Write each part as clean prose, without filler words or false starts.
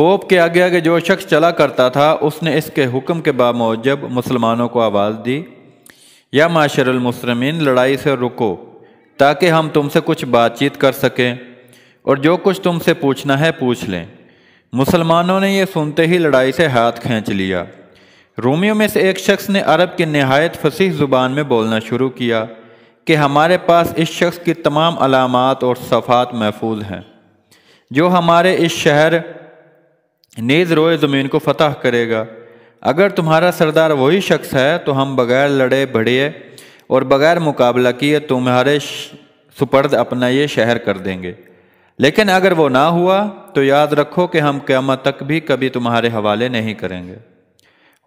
Pope کے آگے آگے جو شخص چلا کرتا تھا اس نے اس کے حکم کے باموجب مسلمانوں کو آواز دی، یا معاشر المسلمین، لڑائی سے رکو تاکہ ہم تم سے کچھ بات چیت کر سکیں، اور جو کچھ تم سے پوچھنا ہے پوچھ لیں۔ مسلمانوں نے یہ سنتے ہی لڑائی سے ہاتھ کھینچ لیا۔ رومیوں میں سے ایک شخص نے عرب کی نہایت فصیح زبان میں بولنا شروع کیا کہ ہمارے پاس اس شخص کی تمام علامات اور صفات محفوظ ہیں جو ہمارے اس شہر نیز روئے زمین کو فتح کرے گا۔ اگر تمہارا سردار وہی شخص ہے تو ہم بغیر لڑے بھڑے اور بغیر مقابلہ کیے تمہارے سپرد اپنا یہ شہر کر دیں گے، لیکن اگر وہ نہ ہوا تو یاد رکھو کہ ہم قیامت تک بھی کبھی تمہارے حوالے نہیں کریں گے۔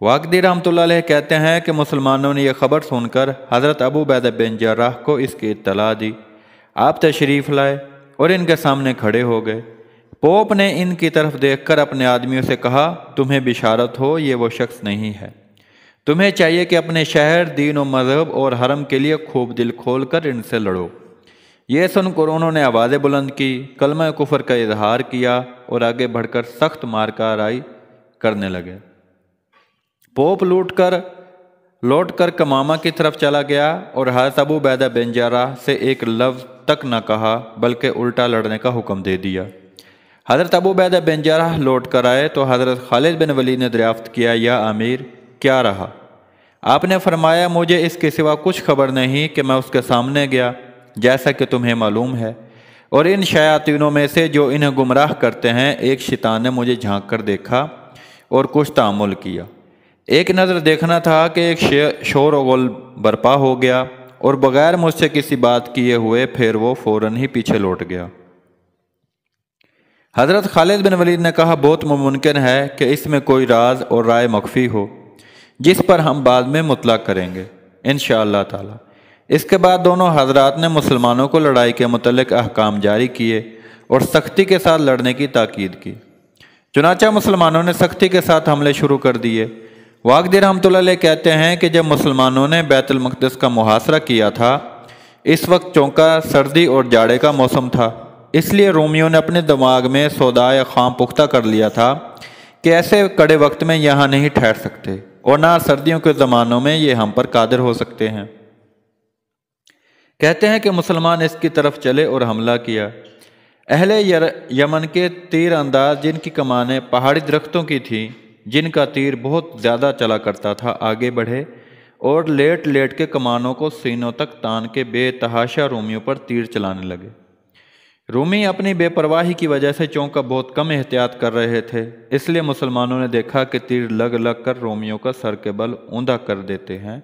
واقدی رحمۃ اللہ علیہ کہتے ہیں کہ مسلمانوں نے یہ خبر سن کر حضرت ابو عبیدہ بن جراح کو اس کی اطلاع دی۔ آپ تشریف لائے اور ان کے سامنے کھڑے ہو گئے۔ پوپ نے ان کی طرف دیکھ کر اپنے آدمیوں سے کہا، تمہیں بشارت ہو، یہ وہ شخص نہیں ہے۔ تمہیں چاہیے کہ اپنے شہر، دین و مذہب اور حرم کے لیے خوب دل کھول کر ان سے لڑو۔ یہ سن کر انہوں نے آوازیں بلند کی، کلمہ کفر کا اظہار کیا اور آگے بڑھ کر سخت مارکارائی کرنے لگے۔ پوپ لوٹ کر کمامہ کی طرف چلا گیا اور حضرت ابو عبیدہ بن جراح سے ایک لفظ تک نہ کہا بلکہ الٹا لڑنے کا حکم دے دیا۔ حضرت ابو عبیدہ بن جراح لوٹ کر آئے تو حضرت خالد بن ولید نے دریافت کیا، یا امیر، کیا رہا؟ آپ نے فرمایا، مجھے اس کے سوا کچھ خبر نہیں کہ میں اس کے سامنے گیا جیسا کہ تمہیں معلوم ہے، اور ان شیاطینوں میں سے جو انہیں گمراہ کرتے ہیں ایک شیطان نے مجھے جھانک کر دیکھا اور کچھ تعامل کیا۔ ایک نظر دیکھنا تھا کہ ایک شور و غل برپا ہو گیا اور بغیر مجھ سے کسی بات کیے ہوئے پھر وہ فوراً ہی پیچھے لوٹ گیا۔ حضرت خالد بن ولید نے کہا، بہت ممکن ہے کہ اس میں کوئی راز اور رائے مخفی ہو جس پر ہم بعد میں مطلع کریں گے انشاءاللہ تعالی۔ اس کے بعد دونوں حضرات نے مسلمانوں کو لڑائی کے متعلق احکام جاری کیے اور سختی کے ساتھ لڑنے کی تاکید کی۔ چنانچہ مسلمانوں نے سختی کے ساتھ حملے شروع کر دیے۔ واقدی رحمۃ اللہ علیہ کہتے ہیں کہ جب مسلمانوں نے بیت المقدس کا محاصرہ کیا تھا، اس وقت چونکہ سردی اور جاڑے کا موسم تھا، اس لیے رومیوں نے اپنے دماغ میں سودائے خام پختہ کر لیا تھا کہ ایسے کڑے وقت میں یہاں نہیں ٹھہر سکتے، اور نہ سردیوں کے زمانوں میں یہ ہم پر قادر ہو سکتے ہیں۔ کہتے ہیں کہ مسلمان اس کی طرف چلے اور حملہ کیا۔ اہل یمن کے تیر انداز، جن کی کمانیں پہاڑی درختوں کی تھیں، جن کا تیر بہت زیادہ چلا کرتا تھا، آگے بڑھے اور لیٹ لیٹ کے کمانوں کو سینوں تک تان کے بے تحاشا رومیوں پر تیر چلانے لگے۔ رومی اپنی بے پرواہی کی وجہ سے چونکہ بہت کم احتیاط کر رہے تھے، اس لیے مسلمانوں نے دیکھا کہ تیر لگ کر رومیوں کا سر کے بل اوندا کر دیتے ہیں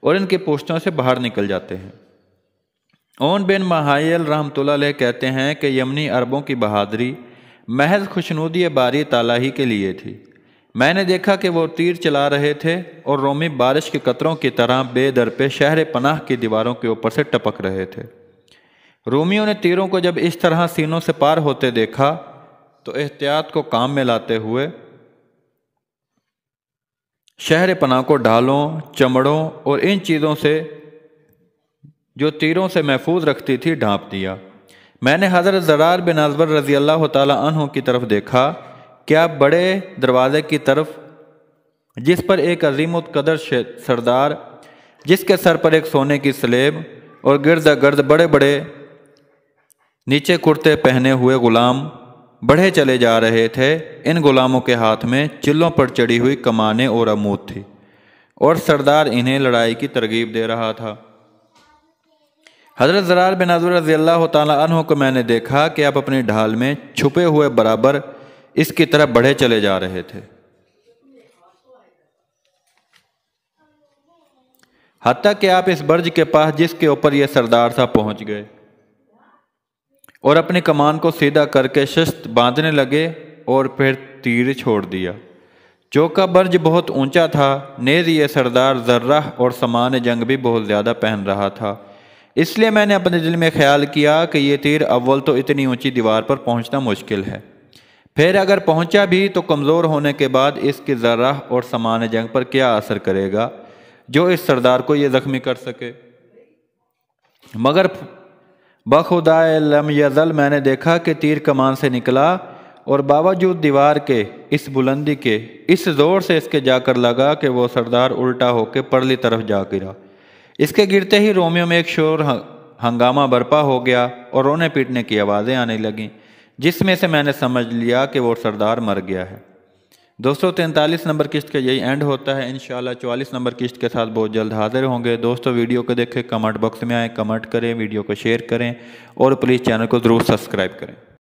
اور ان کے پوستوں سے باہر نکل جاتے ہیں۔ اون بن محایل رحمۃ اللہ علیہ کہتے ہیں کہ یمنی عربوں کی بہادری محض خوشنودی باری تعالیٰ ہی کے لیے تھی۔ میں نے دیکھا کہ وہ تیر چلا رہے تھے اور رومی بارش کے قطروں کی طرح بے در پہ شہر پناہ کی دیواروں کے اوپر سے ٹپک رہے تھے۔ رومیوں نے تیروں کو جب اس طرح سینوں سے پار ہوتے دیکھا تو احتیاط کو کام میں لاتے ہوئے شہر پناہ کو ڈھالوں، چمڑوں اور ان چیزوں سے جو تیروں سے محفوظ رکھتی تھی ڈھانپ دیا۔ میں نے حضرت زرار بن ازور رضی اللہ تعالی عنہ کی طرف دیکھا، کیا بڑے دروازے کی طرف، جس پر ایک عظیم القدر سردار، جس کے سر پر ایک سونے کی سلیب اور گرد گرد بڑے بڑے نیچے کرتے پہنے ہوئے غلام بڑھے چلے جا رہے تھے۔ ان غلاموں کے ہاتھ میں چلوں پر چڑھی ہوئی کمانیں اور عمود تھی، اور سردار انہیں لڑائی کی ترغیب دے رہا تھا۔ حضرت زرار بن ازور رضی اللہ تعالیٰ عنہ کو میں نے دیکھا کہ آپ اپنی ڈھال میں چھپے ہوئے برابر اس کی طرف بڑھے چلے جا رہے تھے، حتیٰ کہ آپ اس برج کے پاس جس کے اوپر یہ سردار تھا پہنچ گئے اور اپنی کمان کو سیدھا کر کے شست باندھنے لگے اور پھر تیر چھوڑ دیا۔ چونکہ برج بہت اونچا تھا، نیز یہ سردار ذرہ اور سامان جنگ بھی بہت زیادہ پہن رہا تھا، اس لیے میں نے اپنے دل میں خیال کیا کہ یہ تیر اول تو اتنی اونچی دیوار پر پہنچنا مشکل ہے، پھر اگر پہنچا بھی تو کمزور ہونے کے بعد اس کی ذرہ اور سامان جنگ پر کیا اثر کرے گا جو اس سردار کو یہ زخمی کر سکے۔ مگر بخدائے لم یزل میں نے دیکھا کہ تیر کمان سے نکلا اور باوجود دیوار کے اس بلندی کے اس زور سے اس کے جا کر لگا کہ وہ سردار الٹا ہو کے پرلی طرف جا گرا۔ اس کے گرتے ہی رومیوں میں ایک شور ہنگامہ برپا ہو گیا اور رونے پیٹنے کی آوازیں آنے لگیں، جس میں سے میں نے سمجھ لیا کہ وہ سردار مر گیا ہے۔ دوستو 43 نمبر قسط کا یہی اینڈ ہوتا ہے۔ انشاءاللہ 44 نمبر قسط کے ساتھ بہت جلد حاضر ہوں گے۔ دوستو ویڈیو کو دیکھیں، کمنٹ باکس میں آئیں، کمنٹ کریں، ویڈیو کو شیئر کریں اور پلیز چینل کو ضرور سبسکرائب کریں۔